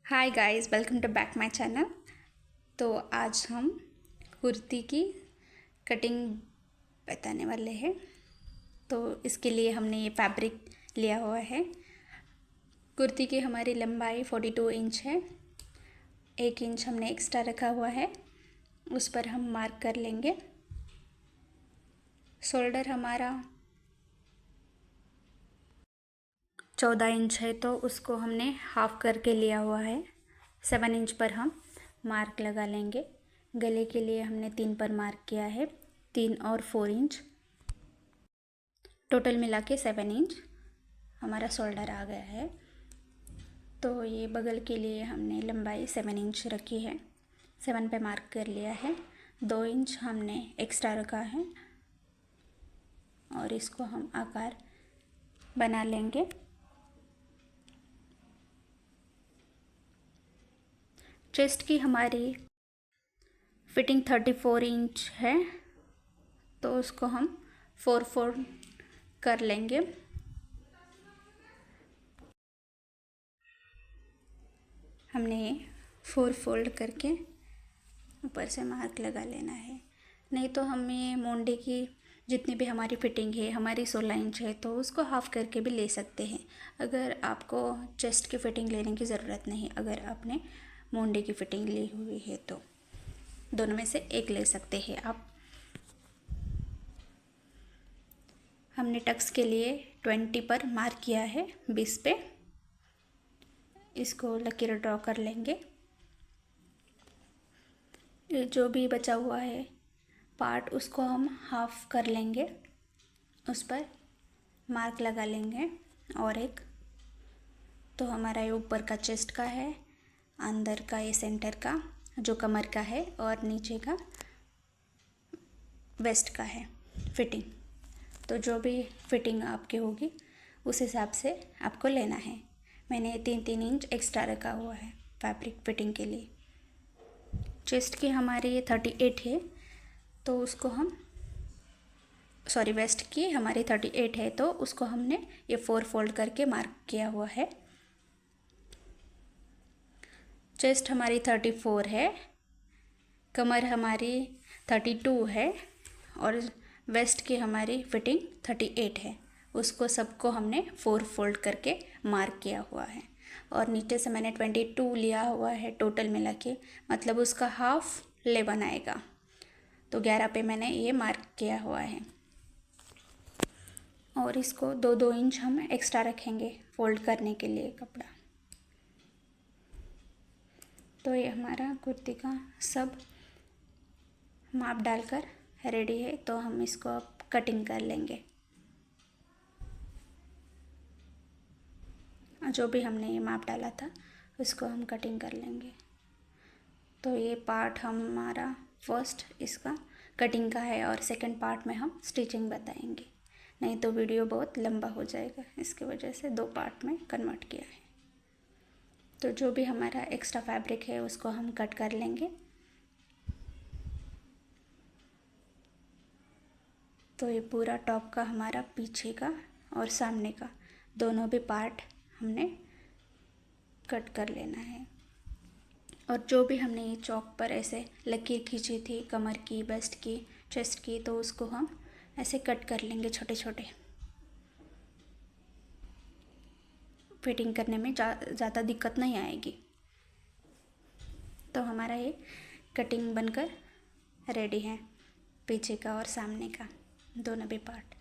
Hi guys, welcome to back my channel. तो आज हम कुर्ती की कटिंग बताने वाले हैं। तो इसके लिए हमने ये फैब्रिक लिया हुआ है। कुर्ती की हमारी लंबाई 42 इंच है। 1 इंच हमने एक्स्ट्रा रखा हुआ है, उस पर हम मार्क कर लेंगे। शोल्डर हमारा 14 इंच है, तो उसको हमने हाफ करके लिया हुआ है। 7 इंच पर हम मार्क लगा लेंगे। गले के लिए हमने 3 पर मार्क किया है, 3 और 4 इंच, टोटल मिला के 7 इंच हमारा शोल्डर आ गया है। तो ये बगल के लिए हमने लंबाई 7 इंच रखी है, 7 पे मार्क कर लिया है। 2 इंच हमने एक्स्ट्रा रखा है और इसको हम आकार बना लेंगे। चेस्ट की हमारी फिटिंग 34 इंच है, तो उसको हम 4 फोल्ड कर लेंगे। हमने 4 फोल्ड करके ऊपर से मार्क लगा लेना है। नहीं तो हमें मोंडे की जितनी भी हमारी फिटिंग है, हमारी 16 इंच है, तो उसको हाफ़ करके भी ले सकते हैं। अगर आपको चेस्ट की फ़िटिंग लेने की ज़रूरत नहीं, अगर आपने मोंडे की फ़िटिंग ली हुई है तो दोनों में से एक ले सकते हैं आप। हमने टक्स के लिए 20 पर मार्क किया है, 20 पे इसको लकीर ड्रॉ कर लेंगे। ये जो भी बचा हुआ है पार्ट, उसको हम हाफ कर लेंगे, उस पर मार्क लगा लेंगे। और एक तो हमारा ये ऊपर का चेस्ट का है, अंदर का ये सेंटर का जो कमर का है, और नीचे का वेस्ट का है फिटिंग। तो जो भी फिटिंग आपकी होगी उस हिसाब से आपको लेना है। मैंने 3-3 इंच एक्स्ट्रा रखा हुआ है फैब्रिक फिटिंग के लिए। चेस्ट की हमारी ये 38 है, तो उसको हम वेस्ट की हमारी 38 है, तो उसको हमने ये 4 फोल्ड करके मार्क किया हुआ है। चेस्ट हमारी 34 है, कमर हमारी 32 है और वेस्ट की हमारी फिटिंग 38 है। उसको सबको हमने 4 फोल्ड करके मार्क किया हुआ है। और नीचे से मैंने 22 लिया हुआ है टोटल मिला के, मतलब उसका हाफ 11 आएगा। तो 11 पे मैंने ये मार्क किया हुआ है। और इसको 2-2 इंच हम एक्स्ट्रा रखेंगे फोल्ड करने के लिए कपड़ा। तो ये हमारा कुर्ती का सब माप डालकर रेडी है। तो हम इसको अब कटिंग कर लेंगे। जो भी हमने ये माप डाला था उसको हम कटिंग कर लेंगे। तो ये पार्ट हमारा फर्स्ट इसका कटिंग का है, और सेकंड पार्ट में हम स्टिचिंग बताएंगे। नहीं तो वीडियो बहुत लंबा हो जाएगा, इसकी वजह से 2 पार्ट में कन्वर्ट किया है। तो जो भी हमारा एक्स्ट्रा फैब्रिक है उसको हम कट कर लेंगे। तो ये पूरा टॉप का हमारा पीछे का और सामने का दोनों भी पार्ट हमने कट कर लेना है। और जो भी हमने ये चौक पर ऐसे लकीर खींची थी कमर की, वेस्ट की, चेस्ट की, तो उसको हम ऐसे कट कर लेंगे छोटे छोटे। फिटिंग करने में ज़्यादा दिक्कत नहीं आएगी। तो हमारा ये कटिंग बनकर रेडी है, पीछे का और सामने का दोनों भी पार्ट।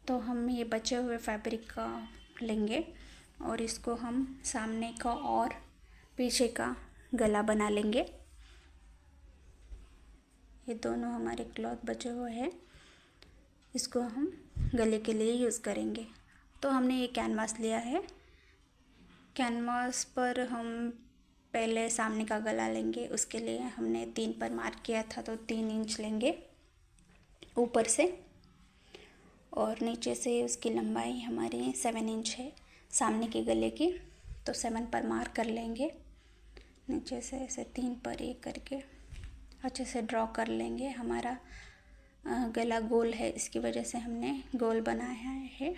तो हम ये बचे हुए फैब्रिक का लेंगे और इसको हम सामने का और पीछे का गला बना लेंगे। ये दोनों हमारे क्लॉथ बचे हुए हैं, इसको हम गले के लिए यूज़ करेंगे। तो हमने ये कैनवास लिया है, कैनवास पर हम पहले सामने का गला लेंगे। उसके लिए हमने 3 पर मार्क किया था, तो 3 इंच लेंगे ऊपर से, और नीचे से उसकी लंबाई हमारी 7 इंच है सामने के गले की। तो 7 पर मार्क कर लेंगे। नीचे से ऐसे 3 पर एक करके अच्छे से ड्रॉ कर लेंगे। हमारा गला गोल है, इसकी वजह से हमने गोल बनाया है।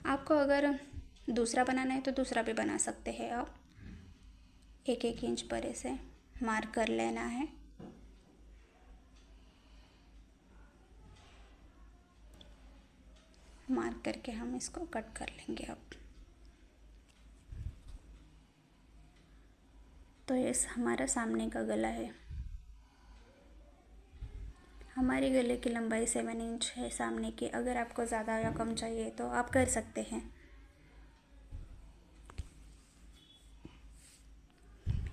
आपको अगर दूसरा बनाना है तो दूसरा भी बना सकते हैं आप। एक एक इंच पर ऐसे मार्क कर लेना है। मार्क करके हम इसको कट कर लेंगे अब। तो ये हमारा सामने का गला है। हमारे गले की लंबाई 7 इंच है सामने की। अगर आपको ज़्यादा या कम चाहिए तो आप कर सकते हैं।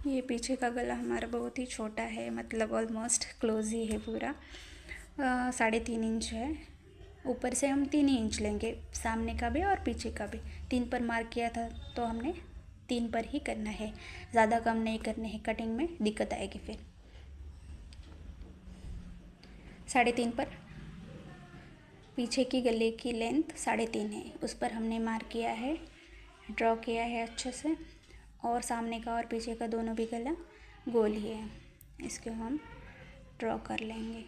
ये पीछे का गला हमारा बहुत ही छोटा है, मतलब ऑलमोस्ट क्लोज ही है पूरा। 3.5 इंच है। ऊपर से हम 3 इंच लेंगे, सामने का भी और पीछे का भी। 3 पर मार्क किया था तो हमने 3 पर ही करना है, ज़्यादा कम नहीं करने हैं, कटिंग में दिक्कत आएगी फिर। 3.5 पर पीछे की गले की लेंथ 3.5 है, उस पर हमने मार्क किया है, ड्रॉ किया है अच्छे से। और सामने का और पीछे का दोनों भी गला गोल ही है, इसको हम ड्रॉ कर लेंगे।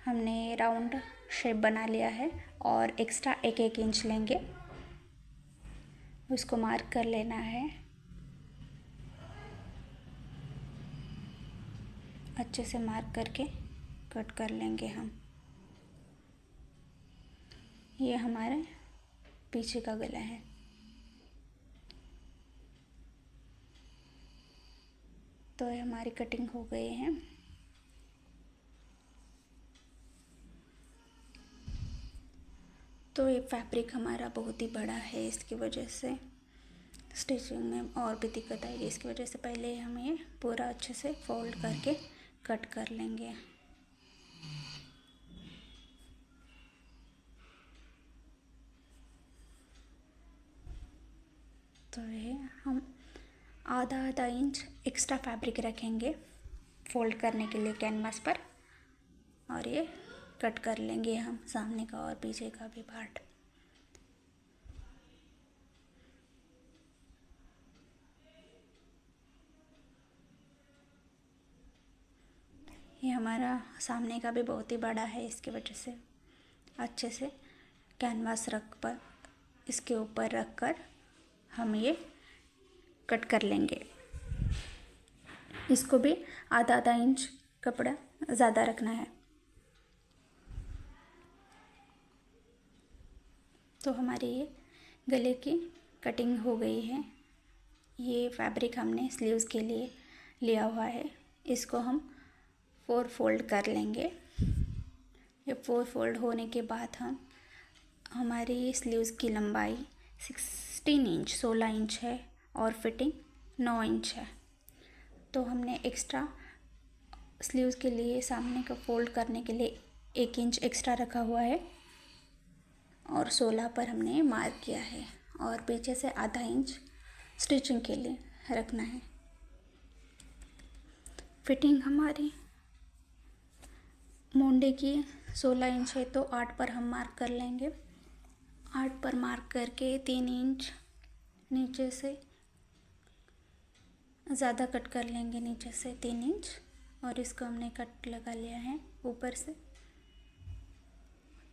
हमने राउंड शेप बना लिया है और एक्स्ट्रा एक एक इंच लेंगे, उसको मार्क कर लेना है। अच्छे से मार्क करके कट कर लेंगे हम। ये हमारे पीछे का गला है। तो ये हमारी कटिंग हो गई है। तो ये फैब्रिक हमारा बहुत ही बड़ा है, इसकी वजह से स्टिचिंग में और भी दिक्कत आएगी। इसकी वजह से पहले हम ये पूरा अच्छे से फोल्ड करके कट कर लेंगे। तो ये हम आधा इंच एक्स्ट्रा फैब्रिक रखेंगे फोल्ड करने के लिए कैनवास पर, और ये कट कर लेंगे हम सामने का और पीछे का भी पार्ट। ये हमारा सामने का भी बहुत ही बड़ा है, इसकी वजह से अच्छे से कैनवास रख पर इसके ऊपर रख कर हम ये कट कर लेंगे। इसको भी आधा इंच कपड़ा ज़्यादा रखना है। तो हमारी ये गले की कटिंग हो गई है। ये फैब्रिक हमने स्लीव्स के लिए लिया हुआ है, इसको हम 4 फोल्ड कर लेंगे। ये 4 फोल्ड होने के बाद हम हमारी स्लीव्स की लंबाई 16 इंच है और फिटिंग 9 इंच है। तो हमने एक्स्ट्रा स्लीव्स के लिए सामने का फोल्ड करने के लिए 1 इंच एक्स्ट्रा रखा हुआ है और 16 पर हमने मार्क किया है, और पीछे से आधा इंच स्टिचिंग के लिए रखना है। फिटिंग हमारी मोंडे की 16 इंच है, तो 8 पर हम मार्क कर लेंगे। 8 पर मार्क करके 3 इंच नीचे से ज़्यादा कट कर लेंगे, नीचे से 3 इंच, और इसको हमने कट लगा लिया है ऊपर से।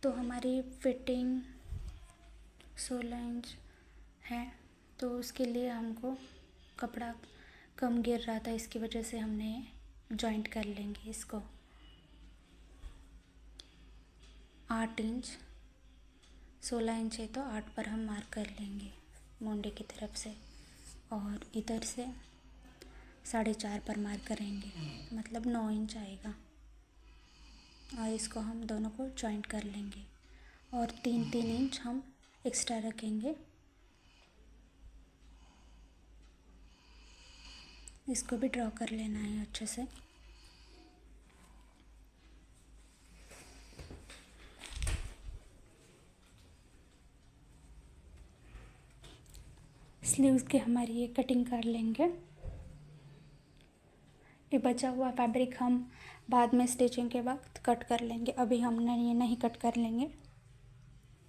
तो हमारी फिटिंग 16 इंच है, तो उसके लिए हमको कपड़ा कम गिर रहा था, इसकी वजह से हमने जॉइंट कर लेंगे इसको। 8 इंच 16 इंच है, तो 8 पर हम मार्क कर लेंगे मोंडे की तरफ से, और इधर से 4.5 पर मार्क करेंगे, मतलब 9 इंच आएगा। और इसको हम दोनों को जॉइंट कर लेंगे, और 3 इंच हम एक्स्ट्रा रखेंगे। इसको भी ड्रॉ कर लेना है अच्छे से। स्लीव्स की हमारी ये कटिंग कर लेंगे। ये बचा हुआ फैब्रिक हम बाद में स्टिचिंग के वक्त कट कर लेंगे, अभी हम ये नहीं कट कर लेंगे।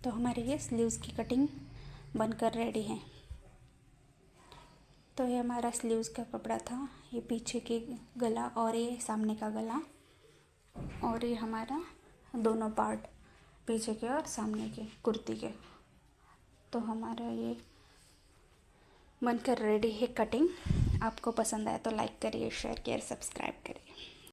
तो हमारे ये स्लीव्स की कटिंग बनकर रेडी है। तो ये हमारा स्लीव्स का कपड़ा था, ये पीछे की गला और ये सामने का गला, और ये हमारा दोनों पार्ट पीछे के और सामने के कुर्ती के। तो हमारा ये बनकर रेडी है कटिंग। आपको पसंद आए तो लाइक करिए, शेयर करिए, सब्सक्राइब करिए।